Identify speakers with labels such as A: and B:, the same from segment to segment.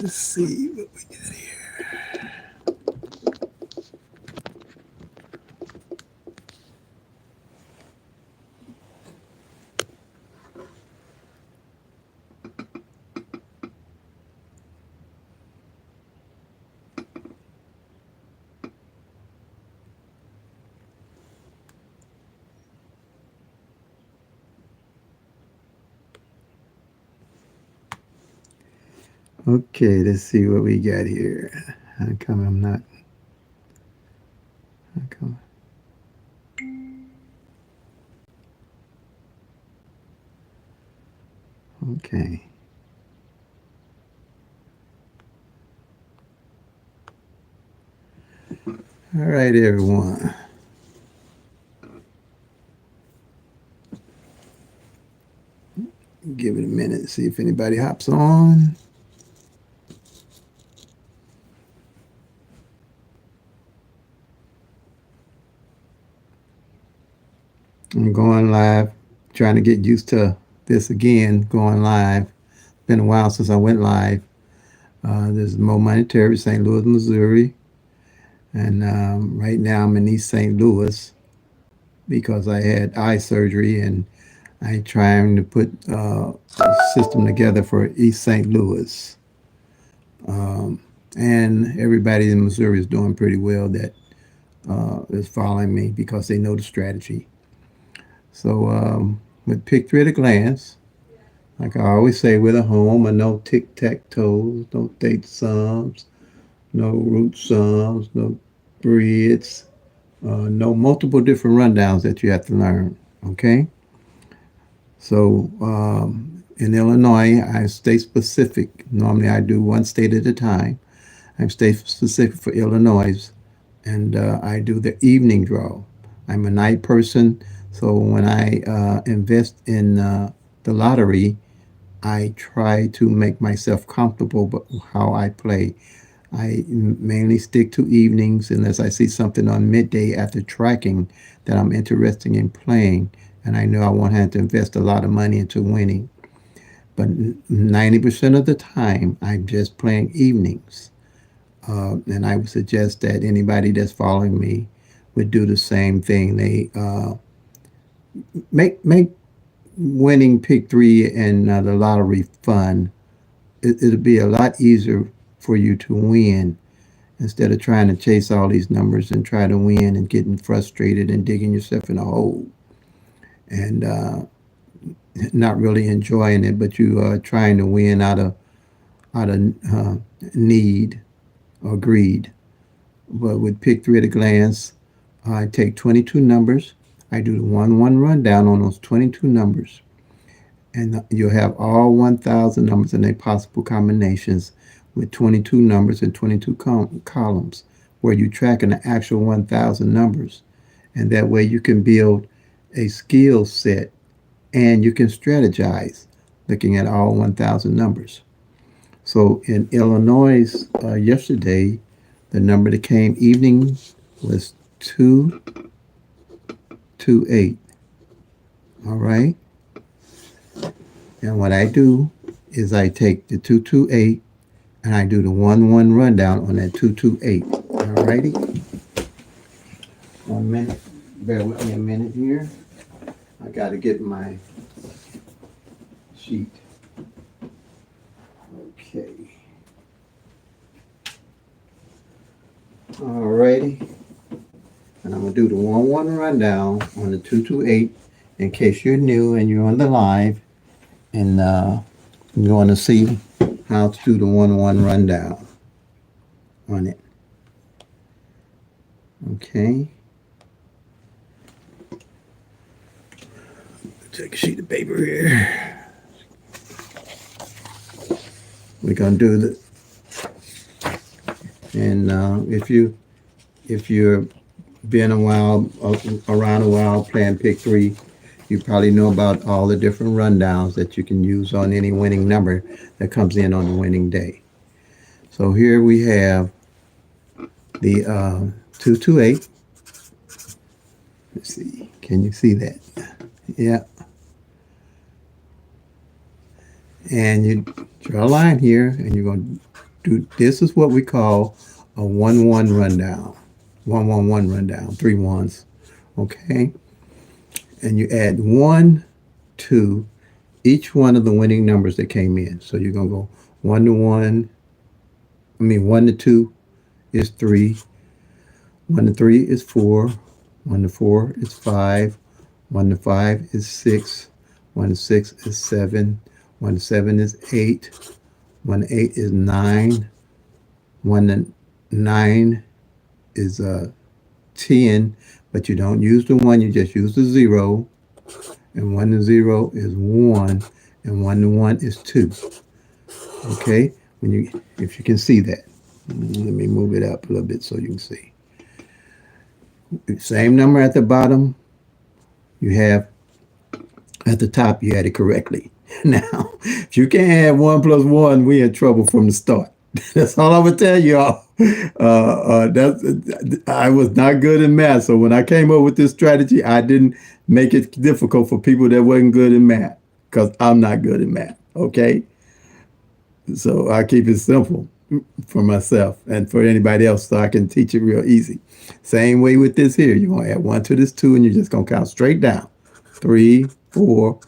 A: Let's see what we got here. Okay, let's see what we got here. How come I'm not? How come? Okay. All right, everyone. Give it a minute, see if anybody hops on. I'm going live, trying to get used to this again, going live. Been a while since I went live. This is Mo Monetary, St. Louis, Missouri. And right now I'm in East St. Louis because I had eye surgery and I trying to put a system together for East St. Louis. And everybody in Missouri is doing pretty well that is following me because they know the strategy. So with Pick Three at a Glance, like I always say, with a home, and no tic tac toes, no date sums, no root sums, no breeds, no multiple different rundowns that you have to learn. Okay? So in Illinois, I stay specific. Normally I do one state at a time. I stay specific for Illinois, and I do the evening draw. I'm a night person, so when I invest in the lottery, I try to make myself comfortable but how I play. I mainly stick to evenings unless I see something on midday after tracking that I'm interested in playing, and I know I won't have to invest a lot of money into winning. But 90% of the time, I'm just playing evenings. And I would suggest that anybody that's following me would do the same thing. They make winning pick three and the lottery fun. It'll be a lot easier for you to win instead of trying to chase all these numbers and try to win and getting frustrated and digging yourself in a hole and not really enjoying it, but you are trying to win out of need or greed. But with pick three at a glance, I take 22 numbers. I do the 1-1 rundown on those 22 numbers. And you'll have all 1,000 numbers and their possible combinations with 22 numbers and 22 columns where you're tracking the actual 1,000 numbers. And that way you can build a skill set and you can strategize looking at all 1,000 numbers. So in Illinois yesterday, the number that came evening was 228. All right. And what I do is I take the 228 and I do the 1-1 rundown on that 228. All righty. 1 minute. Bear with me a minute here. I got to get my sheet. Okay. All righty. And I'm going to do the 1-1 rundown on the 228 in case you're new and you're on the live and you want to see how to do the 1-1 rundown on it. Okay. Take a sheet of paper here. We're gonna do the, and if you've been a while around a while playing pick three, you probably know about all the different rundowns that you can use on any winning number that comes in on the winning day. So here we have the 228. Let's see, can you see that? Yeah. And you draw a line here, and you're going to this is what we call a 1-1 rundown. 1-1-1 rundown, 3 ones. Okay? And you add 1 to each one of the winning numbers that came in. So you're going to go 1 to 1. 1 to 2 is 3. 1 to 3 is 4. 1 to 4 is 5. 1 to 5 is 6. 1 to 6 is 7. 1 to 7 is 8. 1 to 8 is 9. 1 to 9 is 10, but you don't use the 1, you just use the 0. And 1 to 0 is 1, and 1 to 1 is 2. Okay? If you can see that. Let me move it up a little bit so you can see. Same number at the bottom you have at the top, you had it correctly. Now, if you can't add 1 plus 1, we in trouble from the start. That's all I'm gonna tell y'all. I was not good in math, so when I came up with this strategy, I didn't make it difficult for people that wasn't good in math, because I'm not good in math. Okay, so I keep it simple for myself and for anybody else, so I can teach it real easy. Same way with this here. You're gonna add 1 to this 2, and you're just gonna count straight down. 3, 4,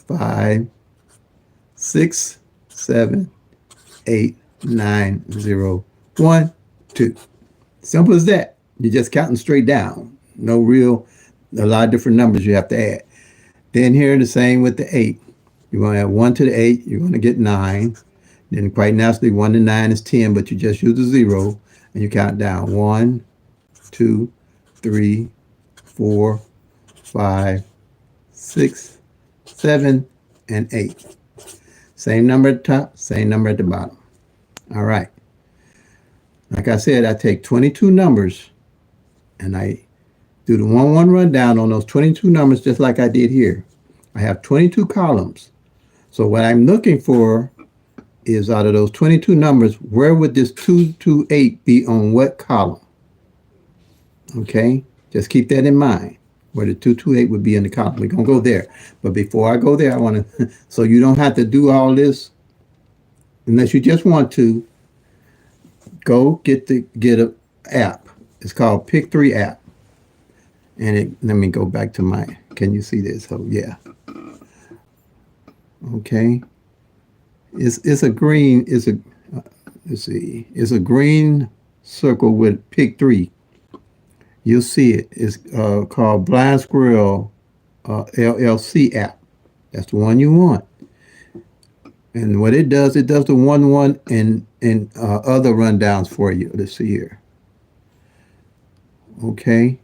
A: 5, 6, 7, 8, 9, 0, 1, 2. Simple as that. You're just counting straight down. No real, a lot of different numbers you have to add. Then here, the same with the 8. You're going to add 1 to the 8. You're going to get 9. Then quite naturally, 1 to 9 is 10, but you just use the 0, and you count down. 1, 2, 3, 4, 5, 6, 7, and 8. Same number at the top, same number at the bottom. All right. Like I said, I take 22 numbers and I do the 1-1 rundown on those 22 numbers just like I did here. I have 22 columns. So what I'm looking for is, out of those 22 numbers, where would this 228 be on what column? Okay? Just keep that in mind, where the 228 would be in the column. We're going to go there. But before I go there, I want to, so you don't have to do all this unless you just want to. Go get an app. It's called Pick3 app. And let me go back to my, can you see this? Oh, yeah. Okay. It's a green, let's see, it's a green circle with Pick3. You'll see it. It's called Blind Squirrel LLC app. That's the one you want. And what it does the 1-1 and other rundowns for you. Let's see here. Okay.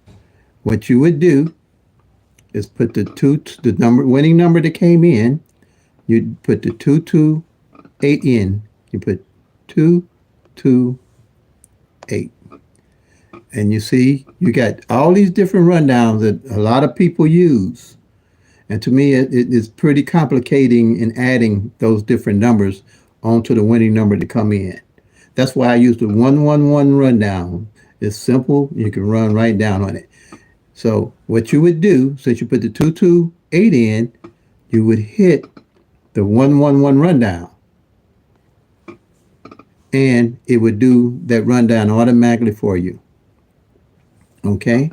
A: What you would do is put the winning number that came in. You'd put the 228 in. You put 228. And you see, you got all these different rundowns that a lot of people use. And to me, it is pretty complicating in adding those different numbers onto the winning number to come in. That's why I use the 1-1-1 rundown. It's simple. You can run right down on it. So what you would do, since you put the 228 in, you would hit the 1-1-1 rundown. And it would do that rundown automatically for you. Okay?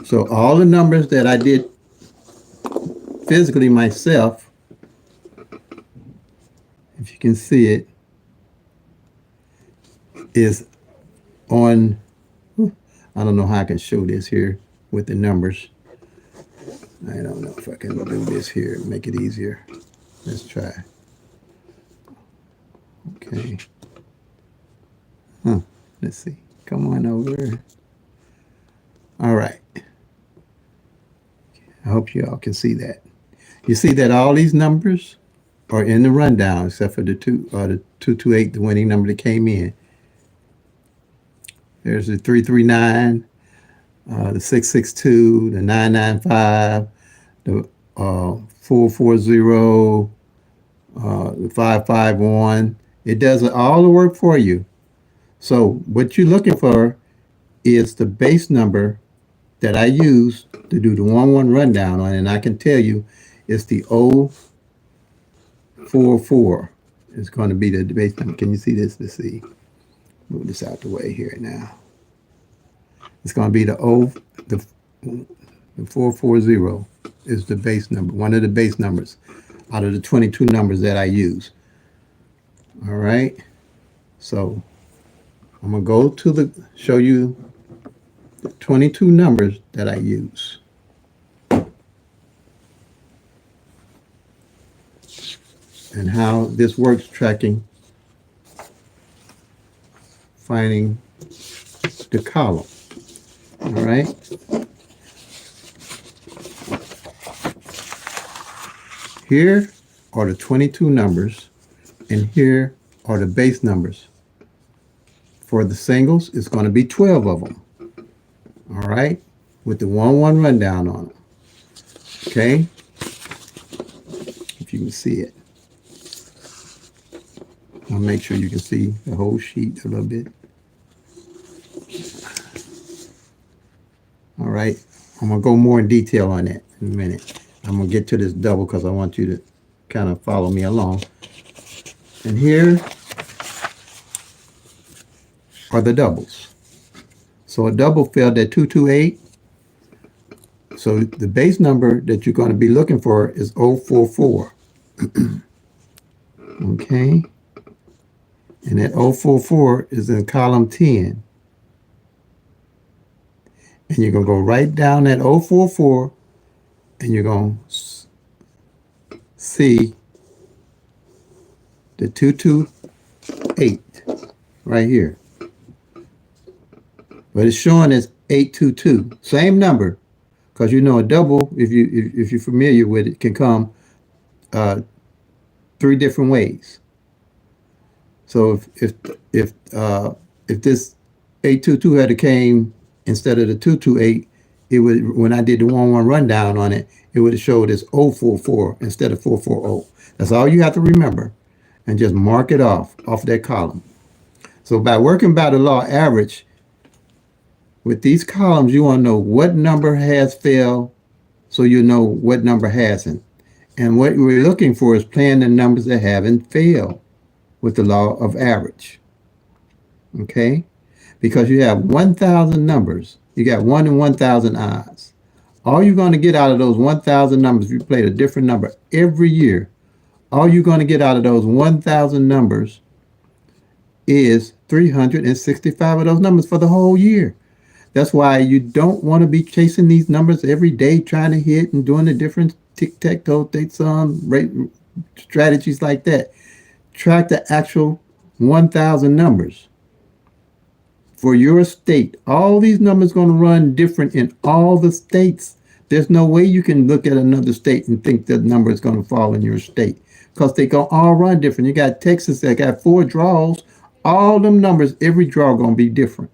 A: So all the numbers that I did physically myself, if you can see it, is on, I don't know how I can show this here with the numbers. I don't know if I can do this here and make it easier. Let's try. Okay. Let's see. Come on over. All right. I hope you all can see that. You see that all these numbers are in the rundown except for the 228, the winning number that came in. There's the 339, the 662, the 995, the 440, the 551. It does all the work for you. So what you're looking for is the base number that I use to do the 1-1 rundown on, and I can tell you it's the 044. is going to be the base number. Can you see this? Let's see. Move this out the way here now. It's going to be the 440 is the base number, one of the base numbers out of the 22 numbers that I use. All right. So I'm going to go to show you the 22 numbers that I use. And how this works tracking, finding the column. All right. Here are the 22 numbers, and here are the base numbers. For the singles, it's going to be 12 of them. All right, with the 1-1 rundown on them. Okay, if you can see it. I'll make sure you can see the whole sheet a little bit. All right, I'm going to go more in detail on that in a minute. I'm going to get to this double because I want you to kind of follow me along. And here are the doubles. So a double failed at 228. So the base number that you're going to be looking for is 044. Okay. And that 044 is in column 10. And you're going to go right down that 044, and you're going to see the 228 right here. But it's showing as 822. Same number, because you know a double, if you're familiar with it, can come 3 different ways. So if this 822 had came instead of the 228, it would, when I did the 1-1 rundown on it, it would have showed as 044 instead of 440. That's all you have to remember, and just mark it off that column. So by working by the law average, with these columns, you want to know what number has failed, so you know what number hasn't. And what we're looking for is playing the numbers that haven't failed with the law of average. Okay? Because you have 1,000 numbers. You got 1 in 1,000 odds. All you're going to get out of those 1,000 numbers, if you played a different number every year, all you're going to get out of those 1,000 numbers is 365 of those numbers for the whole year. That's why you don't want to be chasing these numbers every day, trying to hit and doing the different Tic Tac Toe, strategies like that. Track the actual 1,000 numbers for your state. All these numbers going to run different in all the states. There's no way you can look at another state and think that number is going to fall in your state, because they going to all run different. You got Texas that got 4 draws. All them numbers, every draw going to be different.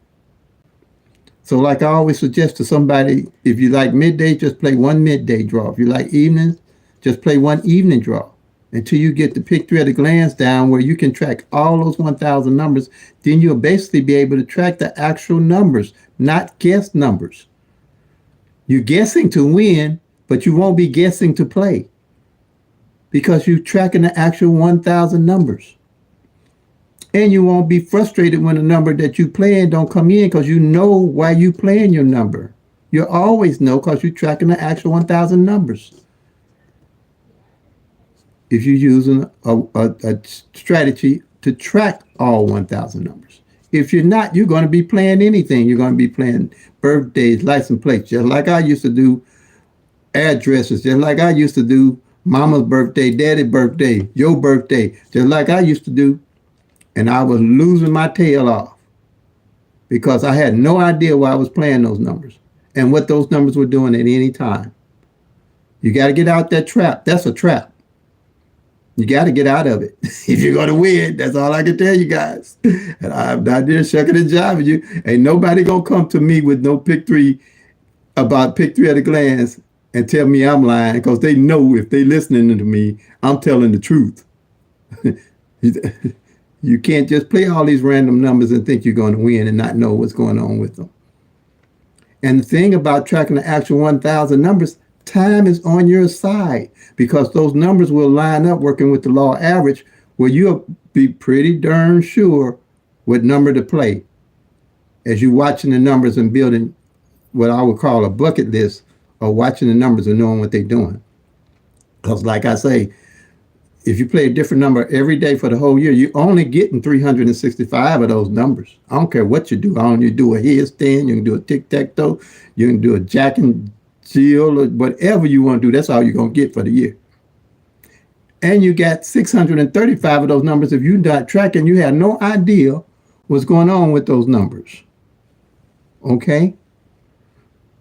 A: So like I always suggest to somebody, if you like midday, just play one midday draw. If you like evenings, just play one evening draw until you get the pick 3 at a glance down where you can track all those 1,000 numbers. Then you'll basically be able to track the actual numbers, not guess numbers. You're guessing to win, but you won't be guessing to play because you're tracking the actual 1,000 numbers. And you won't be frustrated when a number that you playing don't come in, because you know why you playing your number. You'll always know because you're tracking the actual 1,000 numbers. If you're using a strategy to track all 1,000 numbers. If you're not, you're going to be playing anything. You're going to be playing birthdays, license plates, just like I used to do addresses, just like I used to do mama's birthday, daddy's birthday, your birthday, just like I used to do. And I was losing my tail off because I had no idea why I was playing those numbers and what those numbers were doing at any time. You got to get out that trap. That's a trap. You got to get out of it if you're going to win. That's all I can tell you guys. And I'm not there shucking and jiving you. Ain't nobody going to come to me with no pick 3 about pick 3 at a glance and tell me I'm lying, because they know if they listening to me, I'm telling the truth. You can't just play all these random numbers and think you're going to win and not know what's going on with them. And the thing about tracking the actual 1,000 numbers, time is on your side, because those numbers will line up working with the law average Well, you'll be pretty darn sure what number to play as you're watching the numbers and building what I would call a bucket list, or watching the numbers and knowing what they're doing. Because, like I say, if you play a different number every day for the whole year, you're only getting 365 of those numbers. I don't care what you do. I don't, you do a headstand, you can do a tic tac toe, you can do a jack and Jill, or whatever you want to do. That's all you're going to get for the year. And you got 635 of those numbers. If you're not tracking, you have no idea what's going on with those numbers. Okay?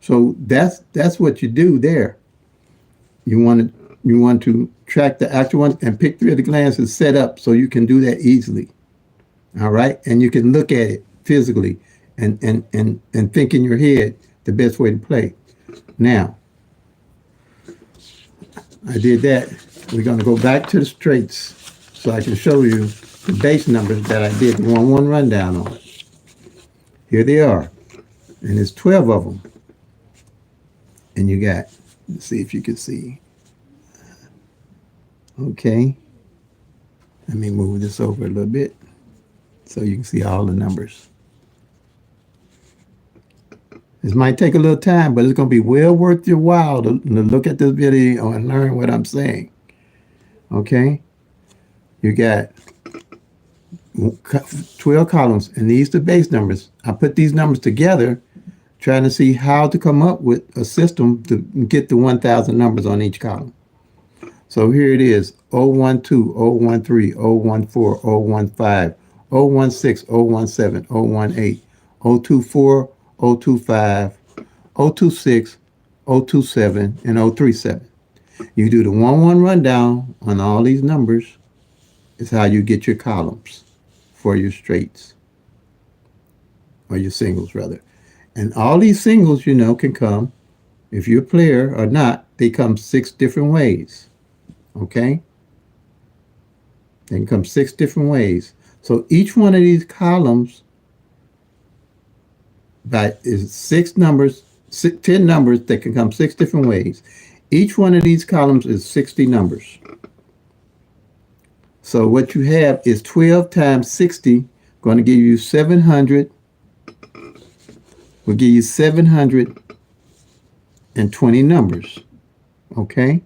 A: So that's what you do there. You want to track the actual ones, and Pick Three at a Glance is set up so you can do that easily. All right? And you can look at it physically and think in your head the best way to play. Now, I did that. We're going to go back to the straights so I can show you the base numbers that I did the 1-1 rundown on. Here they are. And there's 12 of them. And you got, let's see if you can see. Okay. Let me move this over a little bit so you can see all the numbers. This might take a little time, but it's going to be well worth your while to look at this video and learn what I'm saying. Okay? You got 12 columns, and these are the base numbers. I put these numbers together trying to see how to come up with a system to get the 1,000 numbers on each column. So here it is: 012, 013, 014, 015, 016, 017, 018, 024, 025, 026, 027, and 037. You do the 1-1 rundown on all these numbers. Is how you get your columns for your straights, or your singles rather. And all these singles, you know, can come, if you're a player or not, they come 6 different ways. Okay? They can come 6 different ways. So each one of these columns is 6 numbers, 10 numbers that can come 6 different ways. Each one of these columns is 60 numbers. So what you have is 12 times 60, going to give you 700. Will give you 720 numbers. Okay?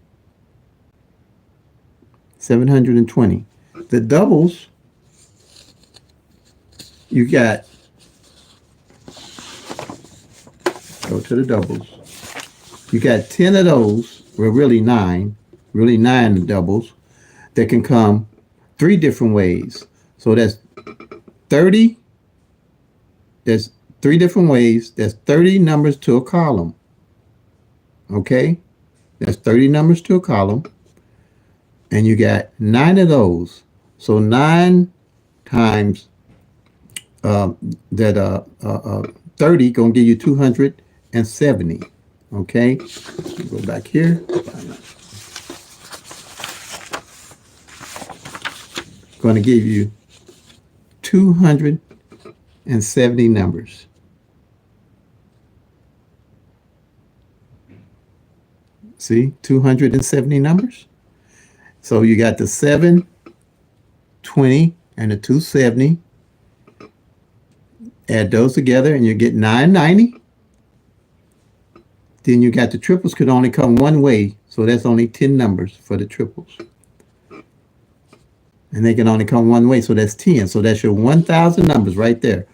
A: 720. The doubles, you got, go to the doubles. You got 10 of those, well, really 9 doubles that can come 3 different ways. So that's 30. There's 3 different ways. That's 30 numbers to a column. Okay? That's 30 numbers to a column. And you got 9 of those. So 9 times 30 gonna give you 270. Okay? Go back here. Going to give you 270 numbers. See, 270 numbers. So you got the 720 and the 270. Add those together and you get 990. Then you got the triples could only come one way. So that's only 10 numbers for the triples. And they can only come one way, so that's 10. So that's your 1,000 numbers right there,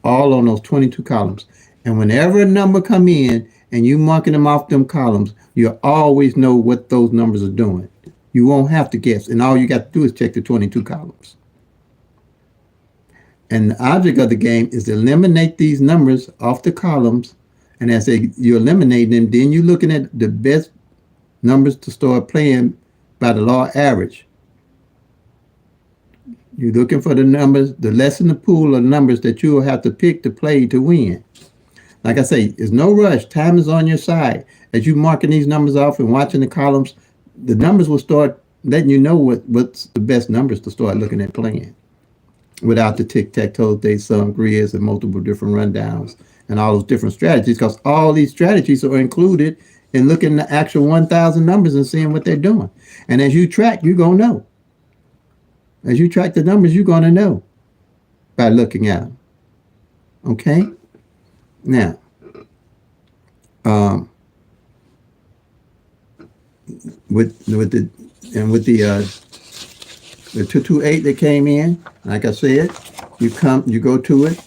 A: all on those 22 columns. And whenever a number come in and you marking them off them columns, you'll always know what those numbers are doing. You won't have to guess. And all you got to do is check the 22 columns. And the object of the game is to eliminate these numbers off the columns. And as you eliminate them, then you're looking at the best numbers to start playing by the law average. You're looking for the numbers, the less in the pool of numbers that you will have to pick to play to win. Like I say, there's no rush. Time is on your side. As you're marking these numbers off and watching the columns, the numbers will start letting you know what's the best numbers to start looking at playing. Without the tic-tac-toe, they sum grids and multiple different rundowns and all those different strategies, because all these strategies are included in looking at the actual 1,000 numbers and seeing what they're doing. And as you track, you're going to know. As you track the numbers, you're going to know by looking at them. Okay? Now, um, with the 228 that came in, like I said, you go to it.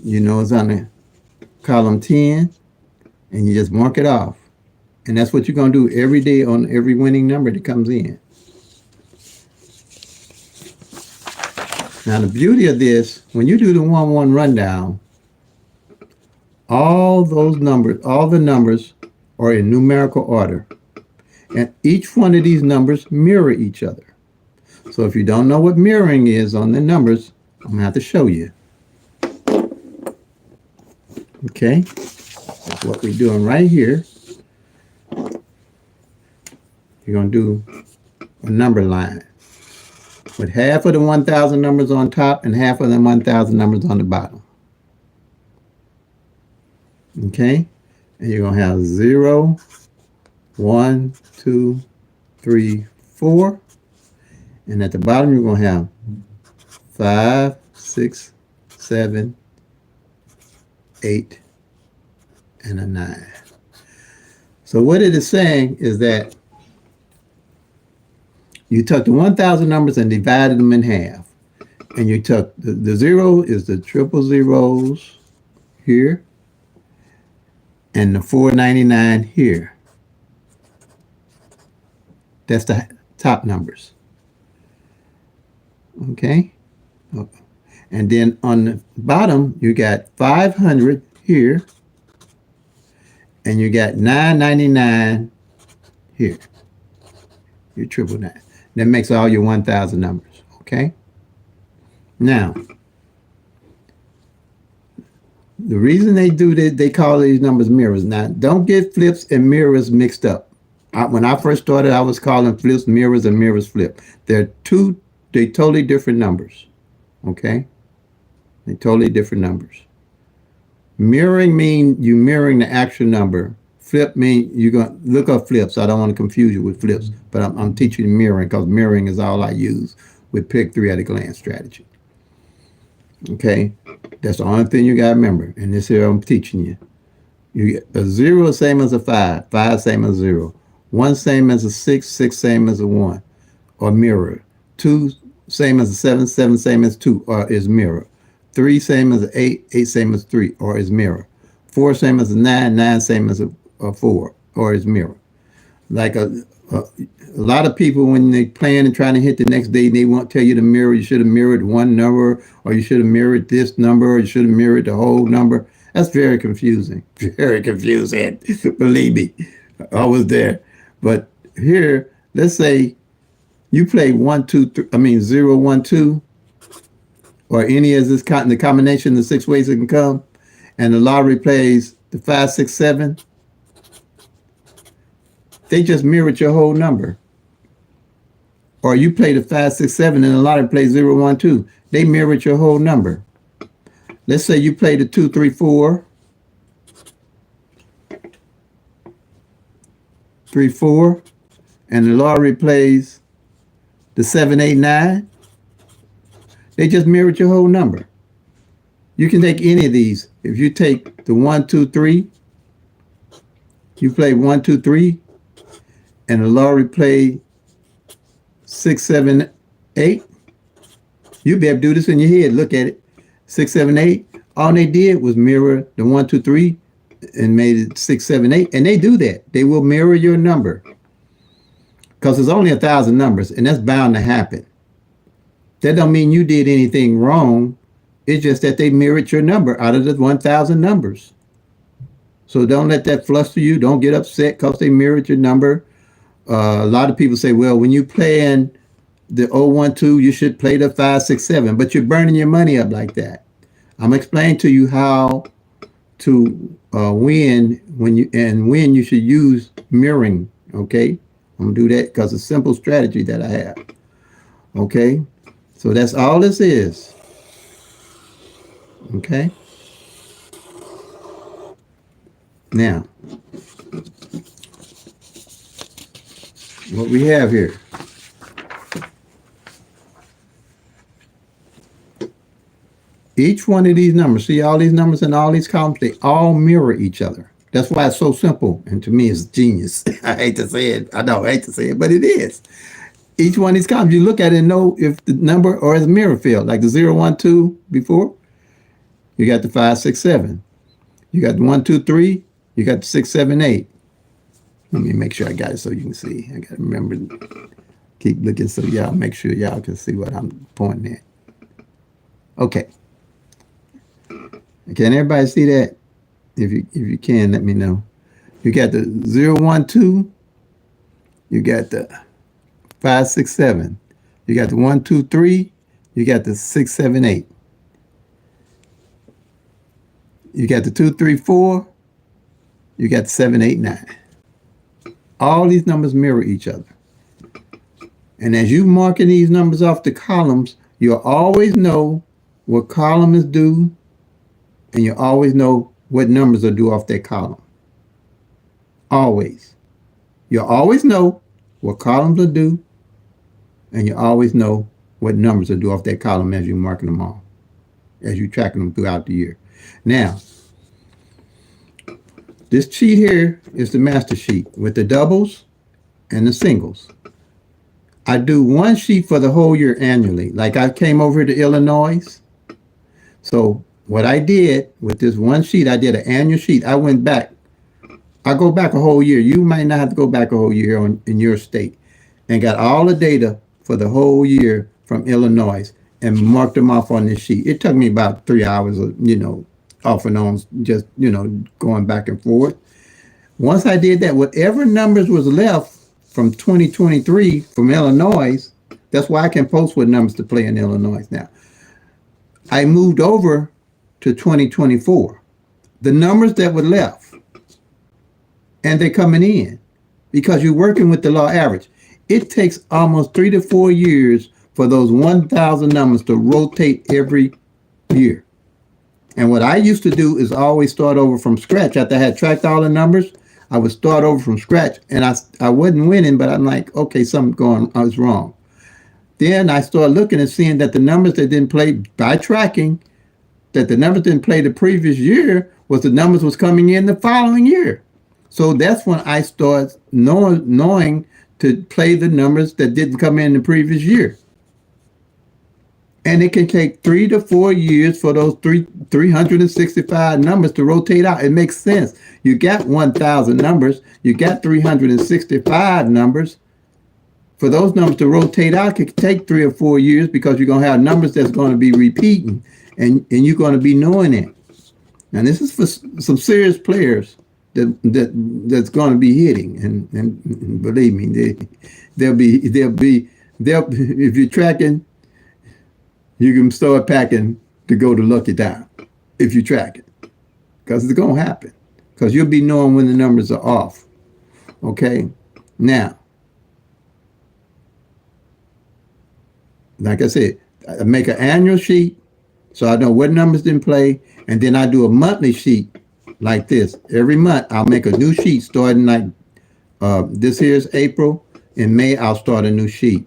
A: You know it's on the column 10, and you just mark it off. And that's what you're going to do every day on every winning number that comes in. Now, the beauty of this, when you do the 1-1 rundown, all the numbers are in numerical order. And each one of these numbers mirror each other. So if you don't know what mirroring is on the numbers, I'm going to have to show you. Okay? That's what we're doing right here. You're going to do a number line with half of the 1,000 numbers on top and half of the 1,000 numbers on the bottom. Okay? And you're going to have 0, 1, 2, 3, 4. And at the bottom, you're going to have 5, 6, 7, 8, and a 9. So what it is saying is that you took the 1,000 numbers and divided them in half. And you took the 0 is the triple zeros here, and the 499 here. That's the top numbers. Okay? And then on the bottom, you got 500 here, and you got 999 here. Your triple nine. That makes all your 1,000 numbers. Okay? Now, the reason they do that, they call these numbers mirrors. Now, don't get flips and mirrors mixed up. When I first started, I was calling flips mirrors and mirrors flip. They're totally different numbers. Okay? They're totally different numbers. Mirroring means you mirroring the actual number. Flip means you're going to look up flips. I don't want to confuse you with flips, but I'm teaching you mirroring because mirroring is all I use with Pick 3 at a glance strategy. Okay? That's the only thing you got to remember. And this here I'm teaching you. You get a 0 same as a 5, 5 same as a 0, 1 same as a 6, 6 same as a 1, or mirror. 2 same as a 7, 7 same as 2, or is mirror. 3 same as a 8, 8 same as 3, or is mirror. 4 same as a 9, 9 same as a 4, or is mirror. Like a lot of people, when they plan and trying to hit the next day, they won't tell you to mirror. You should have mirrored one number, or you should have mirrored this number, or you should have mirrored the whole number. That's very confusing. Very confusing. Believe me, I was there. But here, let's say you play 0, 1, 2, or any of this the combination of 6 ways it can come, and the lottery plays the 5, 6, 7. They just mirrored your whole number. Or you play the 5, 6, 7, and the lottery plays 0, 1, 2. They mirrored your whole number. Let's say you play the 2, 3, 4. 3, 4. And the lottery plays the 7, 8, 9. They just mirrored your whole number. You can take any of these. If you take the 1, 2, 3, you play 1, 2, 3, and the lottery played 6, 7, 8. You'll be able to do this in your head. Look at it. 6, 7, 8. All they did was mirror the 1, 2, 3 and made it 6, 7, 8. And they do that. They will mirror your number. Because there's only 1,000 numbers, and that's bound to happen. That don't mean you did anything wrong. It's just that they mirrored your number out of the 1,000 numbers. So don't let that fluster you. Don't get upset because they mirrored your number. A lot of people say, well, when you play in the 0, 1, 2, you should play the 5, 6, 7, but you're burning your money up like that. I'm explaining to you how to win when you should use mirroring. Okay, I'm gonna do that because it's a simple strategy that I have. Okay, so that's all this is. Okay, now what we have here. Each one of these numbers, see all these numbers in all these columns, they all mirror each other. That's why it's so simple. And to me, it's genius. I hate to say it. I know, I hate to say it, but it is. Each one of these columns, you look at it and know if the number or is mirror field, like the 0, 1, 2 before. You got the 5, 6, 7. You got the 1, 2, 3. You got the 6, 7, 8. Let me make sure I got it so you can see. I got to remember, keep looking so y'all make sure y'all can see what I'm pointing at. Okay. Can everybody see that? If you can, let me know. You got the 0, 1, 2. You got the 5, 6, 7. You got the 1, 2, 3. You got the 6, 7, 8. You got the 2, 3, 4. You got the 7, 8, 9. All these numbers mirror each other. And as you marking these numbers off the columns, you'll always know what column is due, and you always know what numbers are due off that column. Always. You'll always know what columns are due, and you always know what numbers are due off that column as you're marking them off, as you're tracking them throughout the year. Now, this sheet here is the master sheet with the doubles and the singles. I do one sheet for the whole year annually. Like I came over to Illinois. So what I did with this one sheet, I did an annual sheet. I went back. I go back a whole year. You might not have to go back a whole year in your state. And got all the data for the whole year from Illinois and marked them off on this sheet. It took me about 3 hours of, off and on, just, going back and forth. Once I did that, whatever numbers was left from 2023 from Illinois, that's why I can post what numbers to play in Illinois now. I moved over to 2024. The numbers that were left, and they're coming in because you're working with the law average. It takes almost 3 to 4 years for those 1,000 numbers to rotate every year. And what I used to do is always start over from scratch. After I had tracked all the numbers, I would start over from scratch, and I wasn't winning, but I'm like, okay, I was wrong. Then I started looking and seeing that the numbers that didn't play by tracking, that the numbers didn't play the previous year, was the numbers was coming in the following year. So that's when I started knowing to play the numbers that didn't come in the previous year. And it can take 3 to 4 years for those 365 numbers to rotate out. It makes sense. You got 1,000 numbers. You got 365 numbers. For those numbers to rotate out, it can take 3 or 4 years because you're going to have numbers that's going to be repeating, and you're going to be knowing it. And this is for some serious players that's going to be hitting. And believe me, they'll be if you're tracking, you can start packing to go to Lucky Down if you track it, because it's going to happen, because you'll be knowing when the numbers are off. Okay? Now, like I said, I make an annual sheet so I know what numbers didn't play, and then I do a monthly sheet like this. Every month, I'll make a new sheet starting like this here's April. In May, I'll start a new sheet.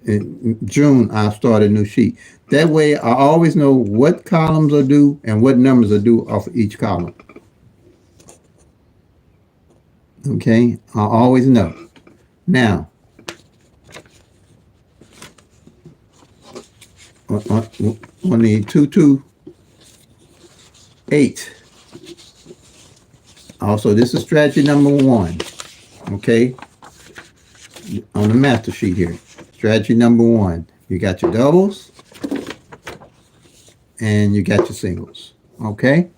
A: In June, I'll start a new sheet. That way, I always know what columns are due and what numbers are due off of each column. Okay? I always know. Now, on the 228, also, this is strategy number 1. Okay? On the master sheet here. Strategy number 1, you got your doubles and you got your singles. Okay?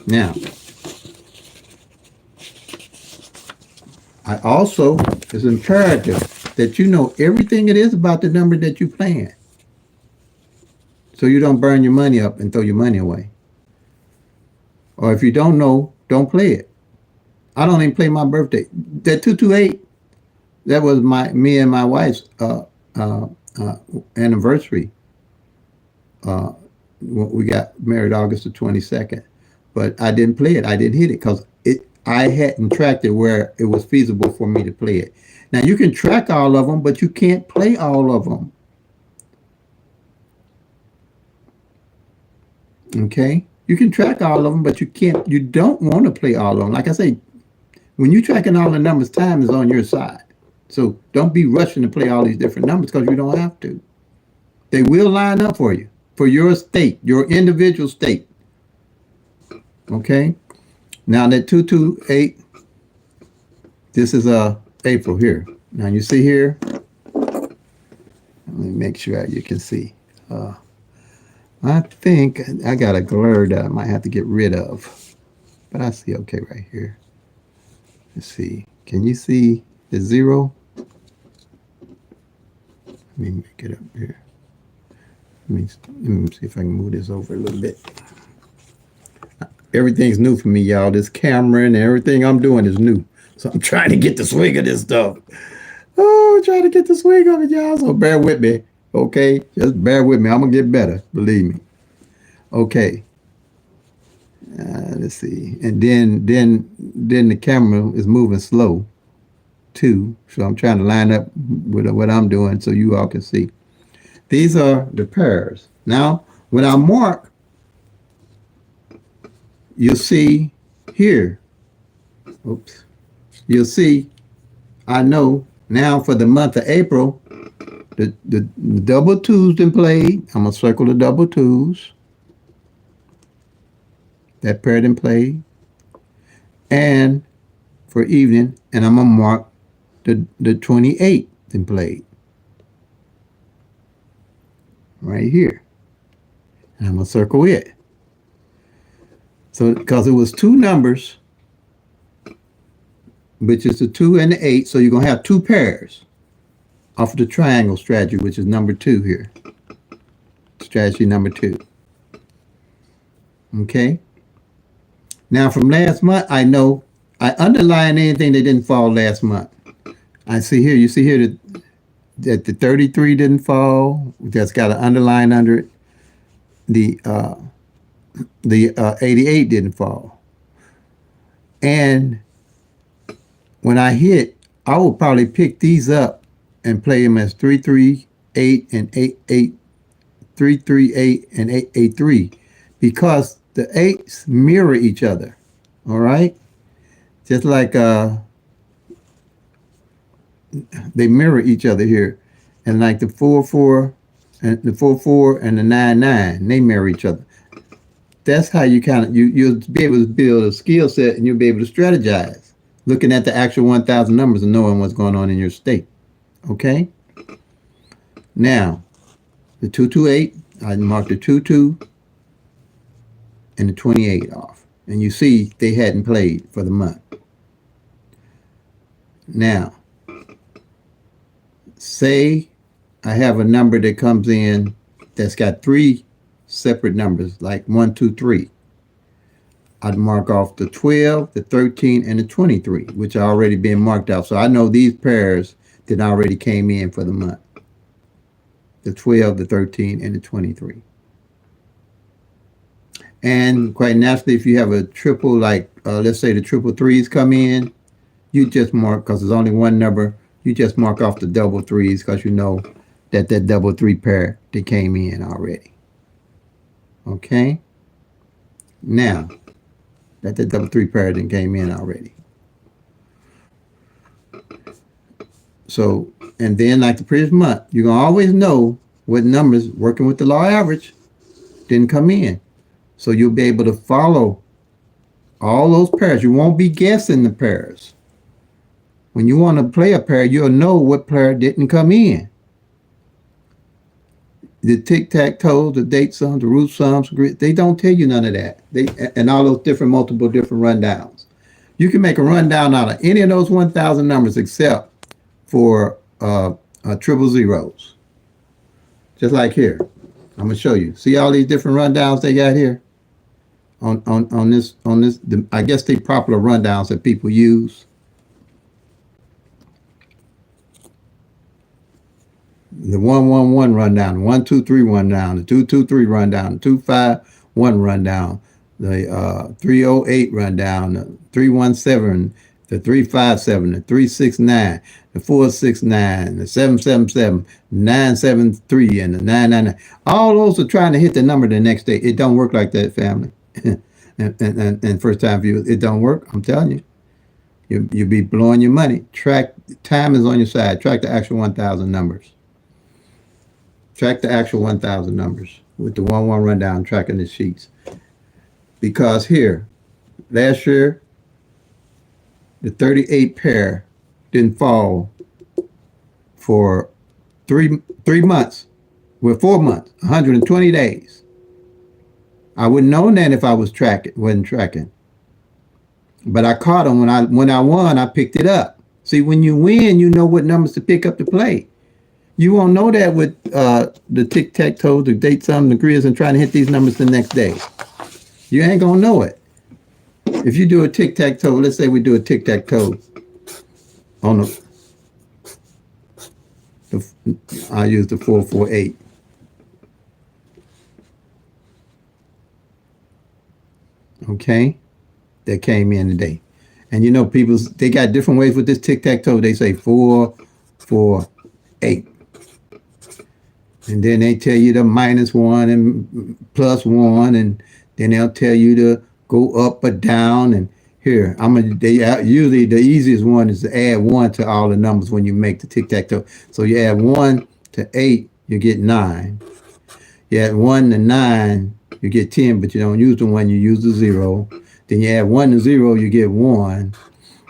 A: Now, I also, it's imperative that you know everything it is about the number that you're playing, so you don't burn your money up and throw your money away. Or if you don't know, don't play it. I don't even play my birthday. That 228, that was me and my wife's anniversary. We got married August the 22nd, but I didn't play it. I didn't hit it because I hadn't tracked it where it was feasible for me to play it. Now you can track all of them, but you can't play all of them. Okay, you can track all of them, but you can't. You don't want to play all of them. Like I say, when you're tracking all the numbers, time is on your side. So don't be rushing to play all these different numbers because you don't have to. They will line up for you for your state, your individual state. Okay. Now that 228, this is April here. Now you see here. Let me make sure you can see. I think I got a glare that I might have to get rid of, but I see okay right here. Let's see. Can you see the 0? Let me make it up here. Let me see if I can move this over a little bit. Everything's new for me, y'all. This camera and everything I'm doing is new. So I'm trying to get the swing of this stuff. Oh, I'm trying to get the swing of it, y'all. So bear with me. Okay? Just bear with me. I'm going to get better. Believe me. Okay. Let's see. And then the camera is moving slow too. So I'm trying to line up with what I'm doing so you all can see. These are the pairs. Now, when I mark, you'll see here. Oops. You'll see, I know now for the month of April, the double twos been played. I'm going to circle the double twos. That pair didn't play. And for evening, and I'm going to mark the 28 didn't played. Right here. And I'm going to circle it. So, because it was two numbers, which is the 2 and the 8, so you're going to have two pairs off of the triangle strategy, which is number 2 here. Strategy number 2. Okay? Now, from last month, I know I underline anything that didn't fall last month. I see here, you see here that the 33 didn't fall. That's got an underline under it. The 88 didn't fall. And when I hit, I will probably pick these up and play them as 338 and 88, 338 and 883, because the 8s mirror each other. All right, just like they mirror each other here, and like the 44 and the 44 and the 99, they mirror each other. That's how you kind of you'll be able to build a skill set, and you'll be able to strategize, looking at the actual 1,000 numbers and knowing what's going on in your state. Okay. Now, the 228, I marked the 22 and the 28 off, and you see they hadn't played for the month. Now, say I have a number that comes in that's got 3 separate numbers, like 1, 2, 3. I'd mark off the 12, the 13, and the 23, which are already been marked out. So I know these pairs that already came in for the month. The 12, the 13, and the 23. And quite naturally, if you have a triple, like let's say the triple threes come in, you just mark, because there's only one number, you just mark off the double threes because you know that double 3 pair that came in already. Okay? Now, that double 3 pair that came in already. So, and then like the previous month, you're going to always know what numbers, working with the law average, didn't come in. So you'll be able to follow all those pairs. You won't be guessing the pairs. When you want to play a pair, you'll know what pair didn't come in. The Tic Tac Toe, the date sums, the root sums, they don't tell you none of that. And all those different, multiple different rundowns. You can make a rundown out of any of those 1,000 numbers except for triple zeros. Just like here. I'm going to show you. See all these different rundowns they got here? On this, I guess they popular rundowns that people use. The 111 rundown, the 123 rundown, the 223 rundown, the 251 rundown, the 308 rundown, the 317, the 357, the 369, the 469, the 777, 973, and the 999. All those are trying to hit the number the next day. It don't work like that, family. and first time viewers, it don't work. I'm telling you. You'll be blowing your money. Time is on your side. Track the actual 1,000 numbers. Track the actual 1,000 numbers with the 1-1 rundown tracking the sheets. Because here, last year, the 38 pair didn't fall for three months. Well, 4 months, 120 days. I wouldn't know that if I wasn't tracking. But I caught them when I won. I picked it up. See, when you win, you know what numbers to pick up to play. You won't know that with the Tic Tac Toe, the date sum, the grizz, and trying to hit these numbers the next day. You ain't gonna know it. If you do a Tic Tac Toe, let's say we do a Tic Tac Toe on I use the 448. Okay. That came in today. And you know, people, they got different ways with this tic-tac-toe. They say 4, 4, 8. And then they tell you the -1 and +1, and then they'll tell you to go up or down. And here, usually the easiest one is to add 1 to all the numbers when you make the tic-tac-toe. So you add 1 to 8, you get 9. You add 1 to 9, you get 10, but you don't use the 1, you use the 0. Then you add 1 to 0, you get 1.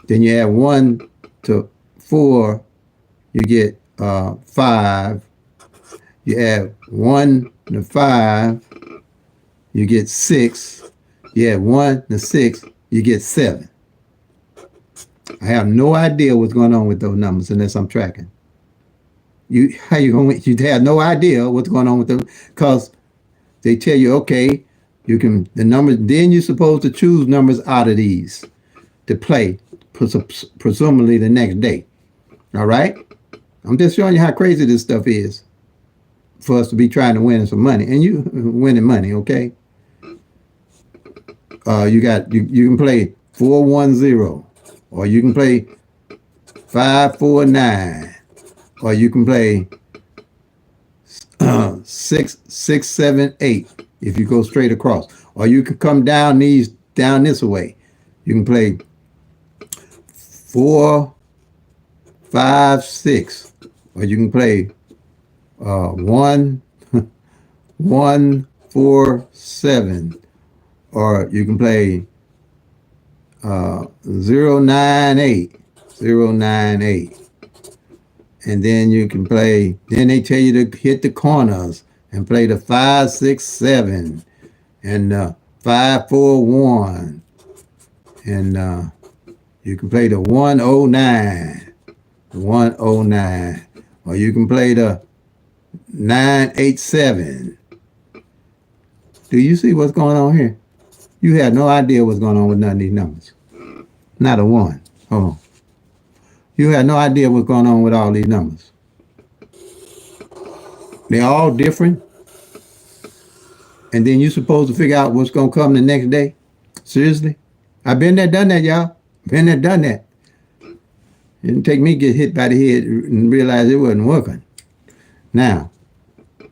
A: Then you add 1 to 4, you get 5. You add 1 to 5, you get 6. You add 1 to 6, you get 7. I have no idea what's going on with those numbers unless I'm tracking. You have no idea what's going on with them because they tell you, okay, you can, the numbers, then you're supposed to choose numbers out of these to play, presumably the next day. All right? I'm just showing you how crazy this stuff is for us to be trying to win some money. And you winning money, okay? You can play 410, or you can play 549, or you can play 678 if you go straight across, or you can come down this way. You can play 4, 5, 6, or you can play 1, 1, 4, 7, or you can play 098, 098. And then you can play, then they tell you to hit the corners and play the 5, 6, 7 and 5, 4, 1. And you can play the 109, 109. Or you can play the 987. Do you see what's going on here? You have no idea what's going on with none of these numbers. Not a one. Hold on. You have no idea what's going on with all these numbers. They're all different. And then you're supposed to figure out what's going to come the next day. Seriously? I've been there, done that, y'all. Been there, done that. It didn't take me to get hit by the head and realize it wasn't working. Now,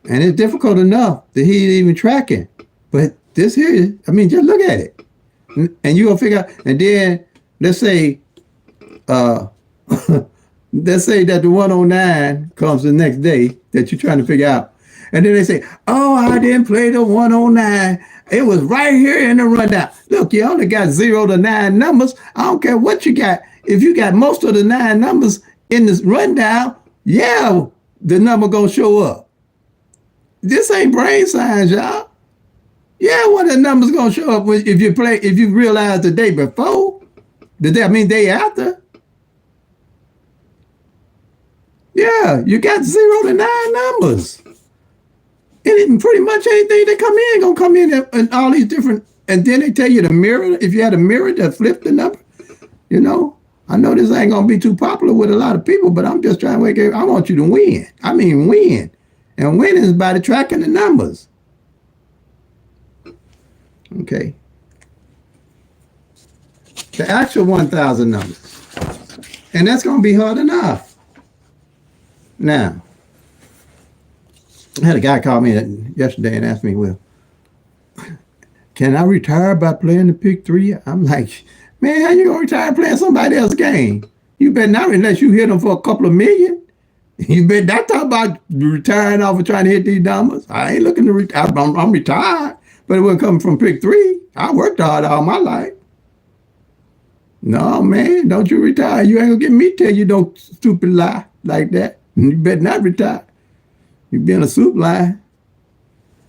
A: and it's difficult enough that he's even tracking. But this here, I mean, just look at it. And you're going to figure out, and then let's say, let's say that the 109 comes the next day that you're trying to figure out. And then they say, oh, I didn't play the 109. It was right here in the rundown. Look, you only got 0 to 9 numbers. I don't care what you got. If you got most of the 9 numbers in this rundown, yeah, the number gonna show up. This ain't brain science, y'all. Yeah, what the number's gonna show up if you realize the day before, day after. Yeah, you got 0 to 9 numbers. And pretty much anything that come in gonna come in all these different, and then they tell you the mirror, if you had a mirror that flip the number, you know. I know this ain't gonna be too popular with a lot of people, but I'm just trying to wake up. I want you to win. I mean win. And winning is by the tracking the numbers. Okay. The actual 1,000 numbers. And that's going to be hard enough. Now, I had a guy call me yesterday and asked me, well, can I retire by playing the pick three? I'm like, man, how you going to retire playing somebody else's game? You better not unless you hit them for a couple of million. You better not talk about retiring off of trying to hit these numbers. I ain't looking to retire. I'm retired, but it wasn't coming from pick three. I worked hard all my life. No, man, don't you retire. You ain't gonna get me tell you don't stupid lie like that. You better not retire. You been a soup lie.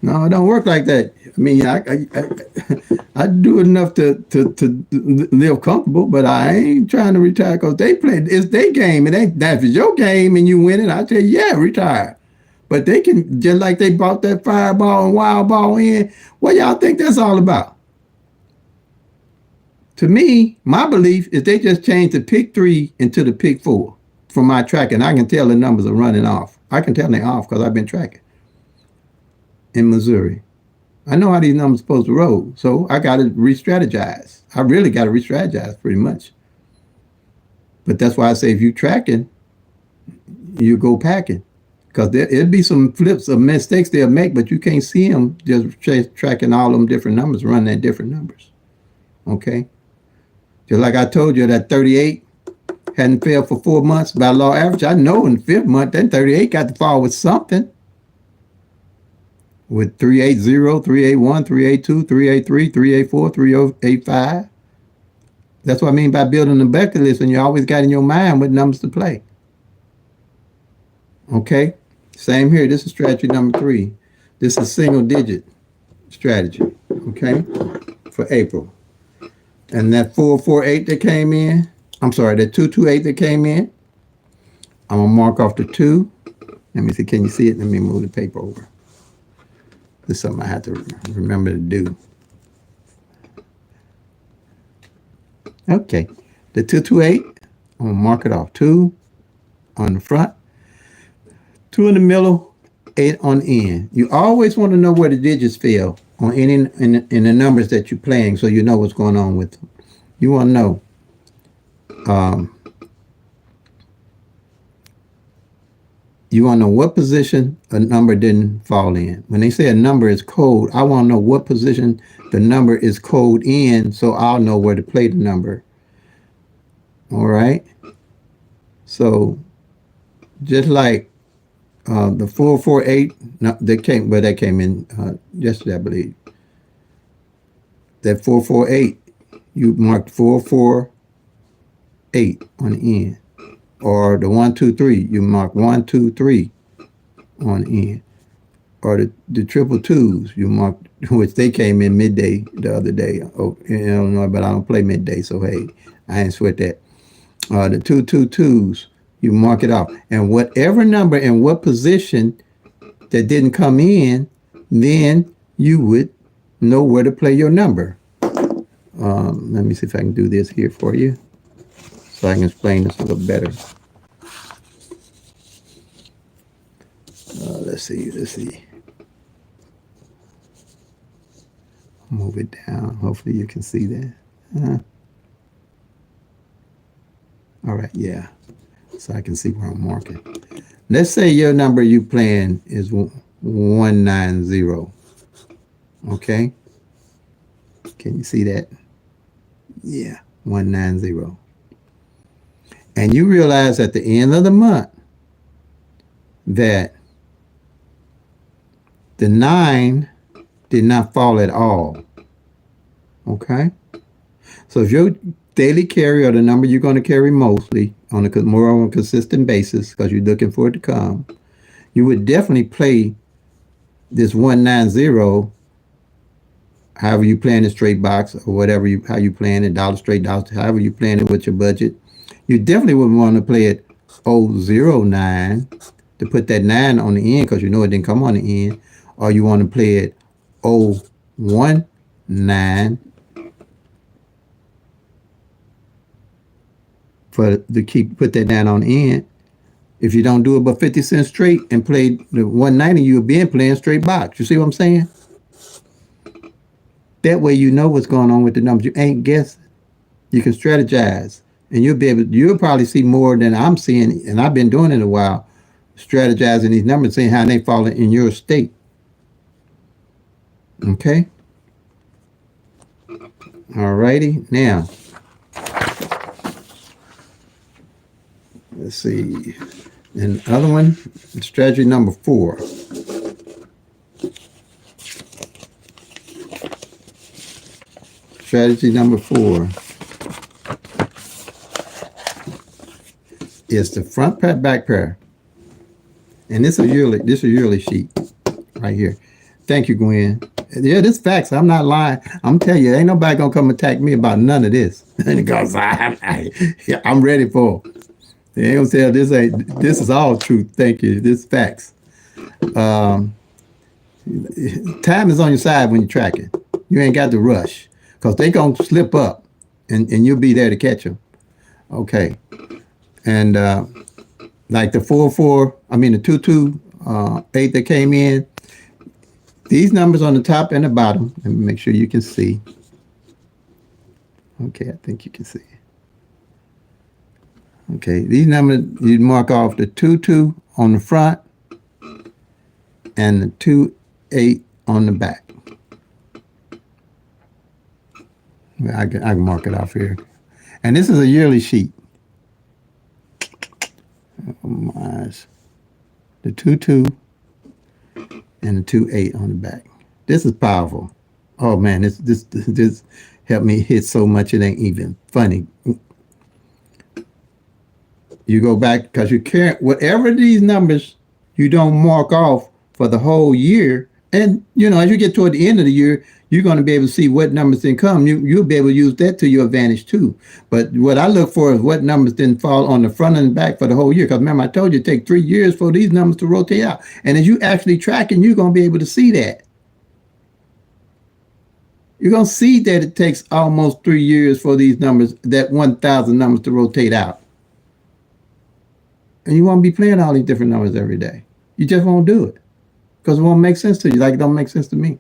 A: No, it don't work like that. I mean, I do enough to live comfortable, but I ain't trying to retire because they play. It's their game. It ain't that. If it's your game and you win it, I tell you, yeah, retire. But they can, just like they brought that fireball and wild ball in. What y'all think that's all about? To me, my belief is they just changed the pick three into the pick four from my tracking. I can tell the numbers are running off. I can tell they're off because I've been tracking in Missouri. I know how these numbers are supposed to roll, so I got to re-strategize. I really got to re-strategize pretty much. But that's why I say if you tracking, you go packing. Because it'll be some flips of mistakes they'll make, but you can't see them just tracking all them different numbers, running at different numbers. Okay? Just like I told you, that 38 hadn't failed for 4 months by law average. I know in the fifth month, that 38 got to fall with something. With 380, 381, 382, 383, 384, 3085. That's what I mean by building a bucket list, and you always got in your mind what numbers to play. Okay? Same here. This is strategy number 3. This is single digit strategy. Okay? For April. And that 448 that came in, I'm sorry, that 228 that came in, I'm going to mark off the 2. Let me see, can you see it? Let me move the paper over. This is something I have to remember to do. Okay, the 228, I'm going to mark it off. 2 on the front, 2 in the middle, 8 on the end. You always want to know where the digits fell on any in the numbers that you're playing, so you know what's going on with them. You want to know what position a number didn't fall in. When they say a number is code, I want to know what position the number is code in, so I'll know where to play the number. All right. So just like the 448, no, that came in yesterday, I believe. That 448, you marked 448 on the end. Or the 123, you mark 123 on the end. Or the triple twos, you mark, which they came in midday the other day. Oh, in Illinois, but I don't play midday, so hey, I ain't sweat that. The 222s, you mark it off. And whatever number and what position that didn't come in, then you would know where to play your number. Let me see if I can do this here for you, so I can explain this a little better. Let's see. Move it down. Hopefully you can see that. All right, yeah. So I can see where I'm marking. Let's say your number you playing is 190. Okay? Can you see that? Yeah, 190. And you realize at the end of the month that the 9 did not fall at all. Okay? So if your daily carry, or the number you're going to carry mostly on a more on a consistent basis because you're looking for it to come, you would definitely play this 190, however you plan a straight box or whatever how you plan it, dollar straight dollars, however you plan it with your budget. You definitely would want to play it 009 to put that 9 on the end because you know it didn't come on the end, or you want to play it 019 for to put that 9 on the end. If you don't do it but 50 cents straight and play the 190, you'll be playing straight box. You see what I'm saying? That way you know what's going on with the numbers. You ain't guessing. You can strategize, and you'll probably see more than I'm seeing, and I've been doing it a while, strategizing these numbers, seeing how they fall in your state. Okay? Alrighty. Now, let's see. And the other one, strategy number 4. Strategy number 4 is the front pair, back pair. And this is a yearly sheet right here. Thank you, Gwen. Yeah, this facts. I'm not lying. I'm telling you, ain't nobody gonna come attack me about none of this because I'm ready for it. They ain't gonna tell this is all truth. Thank you. This is facts. Um, Time is on your side when you're tracking. You ain't got to rush because they gonna slip up, and you'll be there to catch them. Okay, and like the 4-4, I mean the 2-2-8 that came in. These numbers on the top and the bottom. Let me make sure you can see. Okay, I think you can see. Okay, these numbers you mark off the 2-2 on the front and the 2-8 on the back. I can mark it off here. And this is a yearly sheet. Oh my. The 2-2 and the 2-8 on the back. This is powerful. Oh man, this helped me hit so much it ain't even funny. You go back because you can't, whatever these numbers you don't mark off for the whole year. And, as you get toward the end of the year, you're going to be able to see what numbers didn't come. You'll be able to use that to your advantage too. But what I look for is what numbers didn't fall on the front and back for the whole year. Because remember, I told you it take 3 years for these numbers to rotate out. And as you actually tracking, you're going to be able to see that. You're going to see that it takes almost 3 years for these numbers, that 1,000 numbers to rotate out. And you won't be playing all these different numbers every day. You just won't do it because it won't make sense to you, like it don't make sense to me.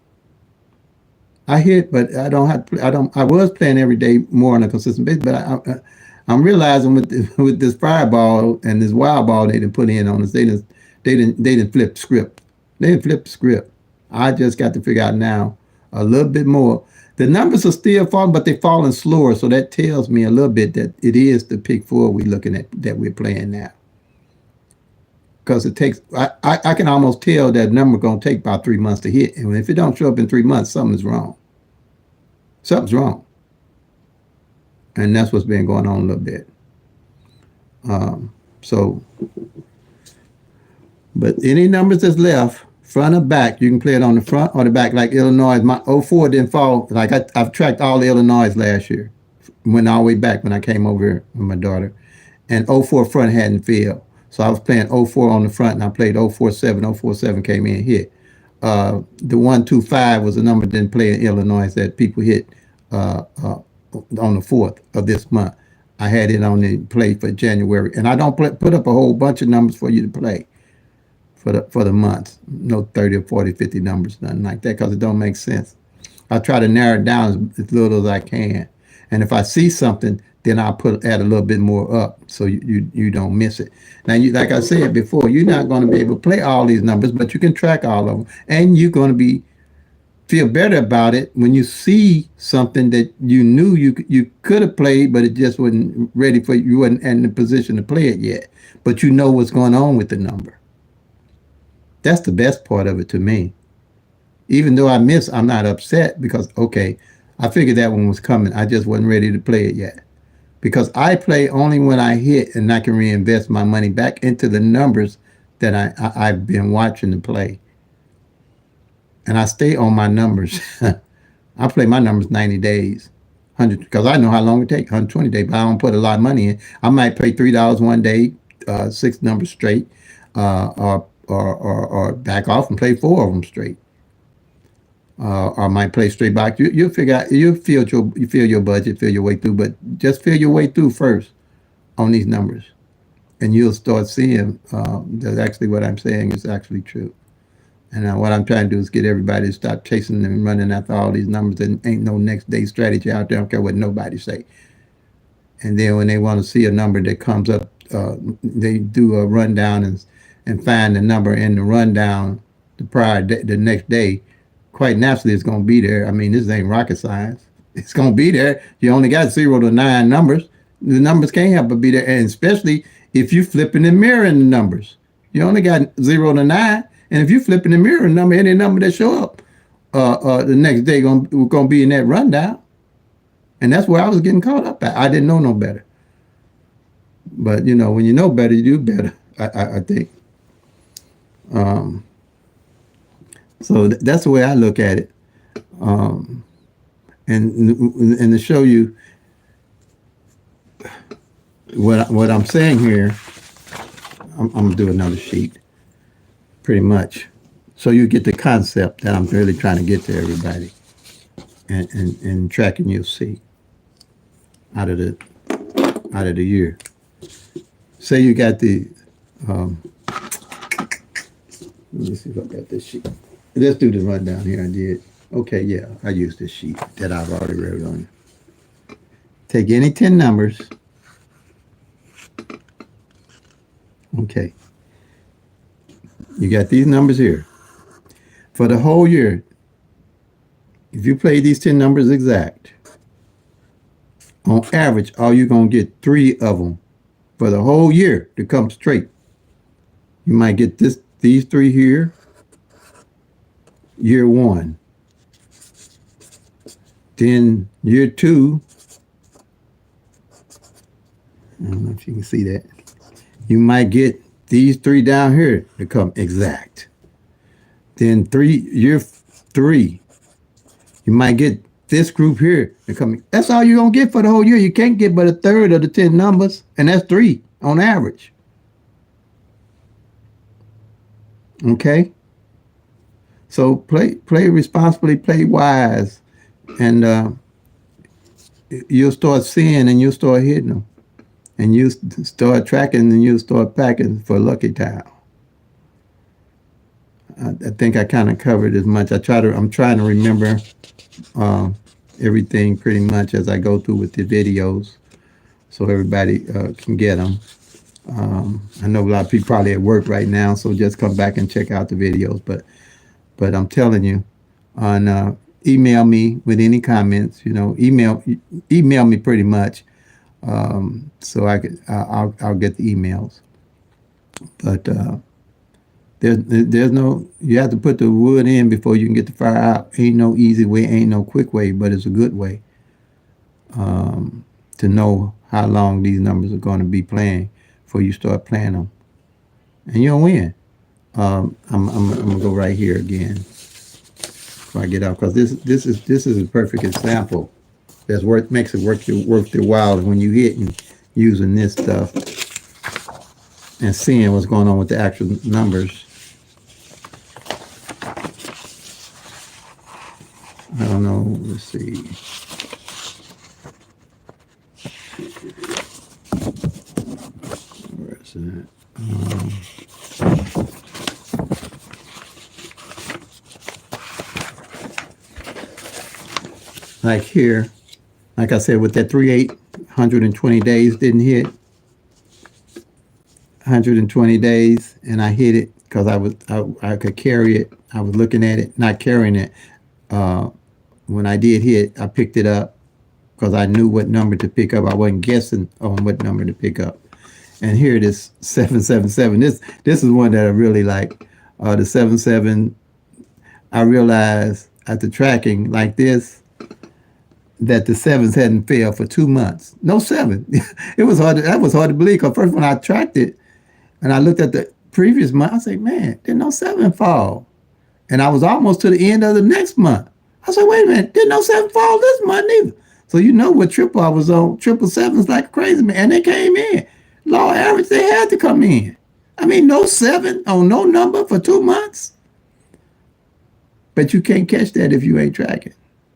A: I hit, but I don't have. I was playing every day more on a consistent basis, but I'm realizing with this fireball and this wild ball they didn't put in on us, they didn't flip the script. They didn't flip the script. I just got to figure out now a little bit more. The numbers are still falling, but they're falling slower, so that tells me a little bit that it is the pick 4 we're looking at that we're playing now. Because it takes, I can almost tell that number going to take about 3 months to hit. And if it don't show up in 3 months, something's wrong. Something's wrong. And that's what's been going on a little bit. So, but any numbers that's left, front or back, you can play it on the front or the back. Like Illinois, my 04 didn't fall. Like I've tracked all the Illinois last year. Went all the way back when I came over here with my daughter. And 04 front hadn't failed. So I was playing 04 on the front, and I played 047. 047 came in and hit. The 125 was a number that didn't play in Illinois that people hit on the 4th of this month. I had it on the play for January, and I don't put up a whole bunch of numbers for you to play for the months. No 30 or 40, 50 numbers, nothing like that, because it don't make sense. I try to narrow it down as little as I can, and if I see something, then I'll add a little bit more up so you don't miss it. Now, like I said before, you're not going to be able to play all these numbers, but you can track all of them, and you're going to feel better about it when you see something that you knew you could have played, but it just wasn't ready for you. You wasn't in the position to play it yet, but you know what's going on with the number. That's the best part of it to me. Even though I miss, I'm not upset because, okay, I figured that one was coming. I just wasn't ready to play it yet. Because I play only when I hit and I can reinvest my money back into the numbers that I've been watching to play. And I stay on my numbers. I play my numbers 90 days, 100, because I know how long it takes, 120 days, but I don't put a lot of money in. I might pay $3 one day, 6 numbers straight, or back off and play 4 of them straight. Or might play straight back. You'll figure out. You feel your budget, feel your way through, but just feel your way through first on these numbers, and you'll start seeing that actually what I'm saying is actually true. And what I'm trying to do is get everybody to stop chasing and running after all these numbers. And ain't no next day strategy out there. I don't care what nobody say. And then when they want to see a number that comes up, they do a rundown and find the number in the rundown the prior day, the next day. Quite naturally, it's going to be there. I mean, this ain't rocket science. It's going to be there. You only got 0 to 9 numbers. The numbers can't help but be there, and especially if you flipping and mirroring the numbers. You only got 0 to 9, and if you flipping and mirroring number, any number that show up the next day gonna be in that rundown. And that's where I was getting caught up at. I didn't know no better. But when you know better, you do better. I think. So that's the way I look at it. And to show you what I'm saying here, I'm gonna do another sheet, pretty much, so you get the concept that I'm really trying to get to everybody, and tracking you'll see out of the year. Say you got the let me see if I got this sheet. Let's do the rundown here. I did. Okay, yeah, I used this sheet that I've already wrote on. Take any 10 numbers. Okay. You got these numbers here. For the whole year, if you play these 10 numbers exact, on average, all you're going to get 3 of them for the whole year to come straight. You might get these 3 here, year 1. Then year 2, I don't know if you can see that. You might get these 3 down here to come exact. Then year 3, you might get this group here to come. That's all you're going to get for the whole year. You can't get but a third of the 10 numbers, and that's 3 on average. Okay? So play responsibly, play wise, and you'll start seeing and you'll start hitting them. And you start tracking and you start packing for Lucky Tile. I think I kind of covered as much. I'm trying to remember everything pretty much as I go through with the videos, so everybody can get them. I know a lot of people probably at work right now, so just come back and check out the videos. But I'm telling you, email me with any comments. Email me pretty much. So I'll get the emails. But there's no, you have to put the wood in before you can get the fire out. Ain't no easy way, ain't no quick way, but it's a good way to know how long these numbers are going to be playing before you start playing them, and you'll win. I'm gonna go right here again before I get out, because this is a perfect example. Makes it worth your while when you hit and using this stuff and seeing what's going on with the actual numbers. I don't know. Let's see. Where is that? Like here. Like I said, with that 120 days didn't hit. 120 days, and I hit it because I could carry it. I was looking at it, not carrying it. When I did hit, I picked it up because I knew what number to pick up. I wasn't guessing on what number to pick up. And here it is, 777. This is one that I really like. The 77. I realized after tracking like this, that the 7s hadn't failed for 2 months. No 7. It was hard. That was hard to believe, because first when I tracked it and I looked at the previous month, I said, man, didn't no 7 fall. And I was almost to the end of the next month. I said, wait a minute, didn't no 7 fall this month either. So what triple I was on, 777s like crazy, man. And they came in. Law average, they had to come in. I mean, no 7 on no number for 2 months. But you can't catch that if you ain't tracking.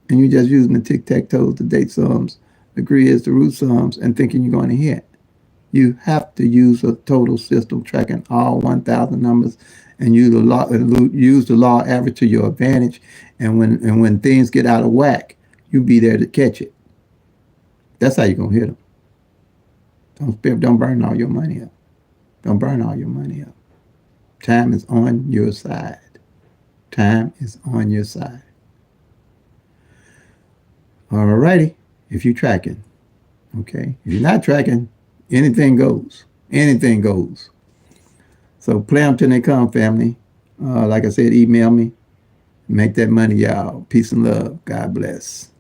A: And you're just using the tic tac toe, the date sums, the grid, the root sums, and thinking you're going to hit. You have to use a total system, tracking all 1,000 numbers, and use the law average to your advantage. And when things get out of whack, you be there to catch it. That's how you're going to hit them. Don't burn all your money up. Don't burn all your money up. Time is on your side. Time is on your side. All righty. If you're tracking, okay. If you're not tracking, anything goes. Anything goes. So play them till they come, family. Like I said, email me. Make that money, y'all. Peace and love. God bless.